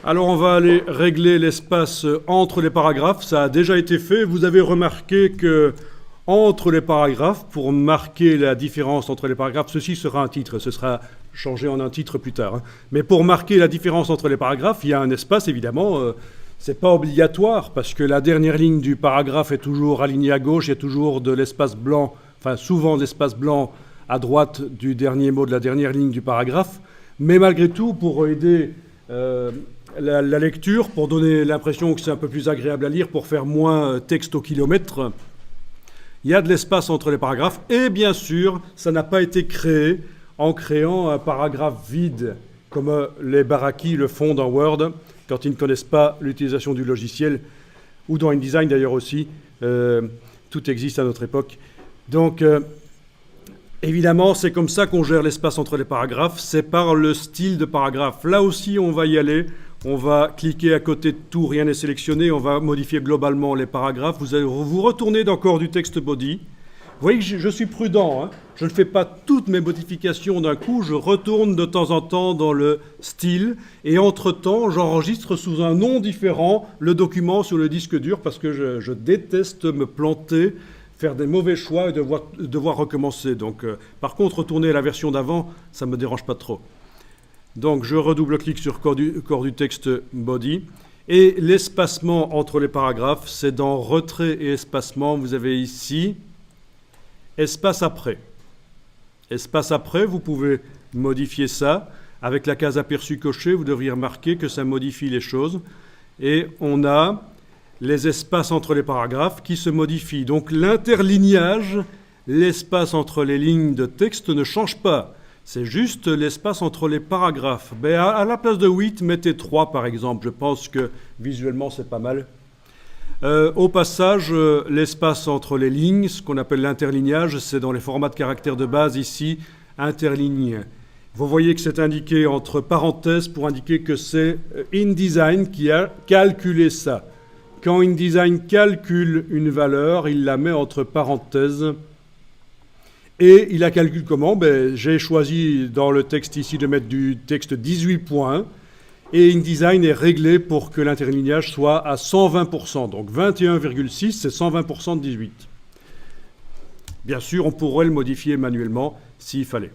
Alors on va aller régler l'espace entre les paragraphes. Ça a déjà été fait. Vous avez remarqué que entre les paragraphes, pour marquer la différence entre les paragraphes, ceci sera un titre. Ce sera changé en un titre plus tard. Mais pour marquer la différence entre les paragraphes, il y a un espace évidemment. C'est pas obligatoire parce que la dernière ligne du paragraphe est toujours alignée à gauche. Il y a toujours de l'espace blanc, enfin souvent de l'espace blanc à droite du dernier mot de la dernière ligne du paragraphe. Mais malgré tout, pour aider la lecture, pour donner l'impression que c'est un peu plus agréable à lire, pour faire moins texte au kilomètre, il y a de l'espace entre les paragraphes. Et bien sûr, ça n'a pas été créé en créant un paragraphe vide, comme les barakis le font dans Word, quand ils ne connaissent pas l'utilisation du logiciel, ou dans InDesign d'ailleurs aussi. Tout existe à notre époque. Donc, évidemment, c'est comme ça qu'on gère l'espace entre les paragraphes. C'est par le style de paragraphe. Là aussi, on va y aller. On va cliquer à côté de tout, rien n'est sélectionné. On va modifier globalement les paragraphes. Vous allez vous retourner dans corps du texte body. Vous voyez que je suis prudent. Je ne fais pas toutes mes modifications d'un coup. Je retourne de temps en temps dans le style. Et entre-temps, j'enregistre sous un nom différent le document sur le disque dur parce que je déteste me planter, faire des mauvais choix et devoir recommencer. Donc, par contre, retourner à la version d'avant, ça ne me dérange pas trop. Donc, je redouble-clique sur corps du texte body. Et l'espacement entre les paragraphes, c'est dans retrait et espacement. Vous avez ici espace après. Espace après, vous pouvez modifier ça. Avec la case aperçu cochée, vous devriez remarquer que ça modifie les choses. Et on a les espaces entre les paragraphes qui se modifient. Donc l'interlignage, l'espace entre les lignes de texte ne change pas. C'est juste l'espace entre les paragraphes. Ben, à la place de 8, mettez 3 par exemple. Je pense que visuellement c'est pas mal. Au passage, l'espace entre les lignes, ce qu'on appelle l'interlignage, c'est dans les formats de caractères de base ici, interligne. Vous voyez que c'est indiqué entre parenthèses pour indiquer que c'est InDesign qui a calculé ça. Quand InDesign calcule une valeur, il la met entre parenthèses. Et il la calcule comment? J'ai choisi dans le texte ici de mettre du texte 18 points. Et InDesign est réglé pour que l'interlignage soit à 120%. Donc 21,6, c'est 120% de 18. Bien sûr, on pourrait le modifier manuellement s'il fallait.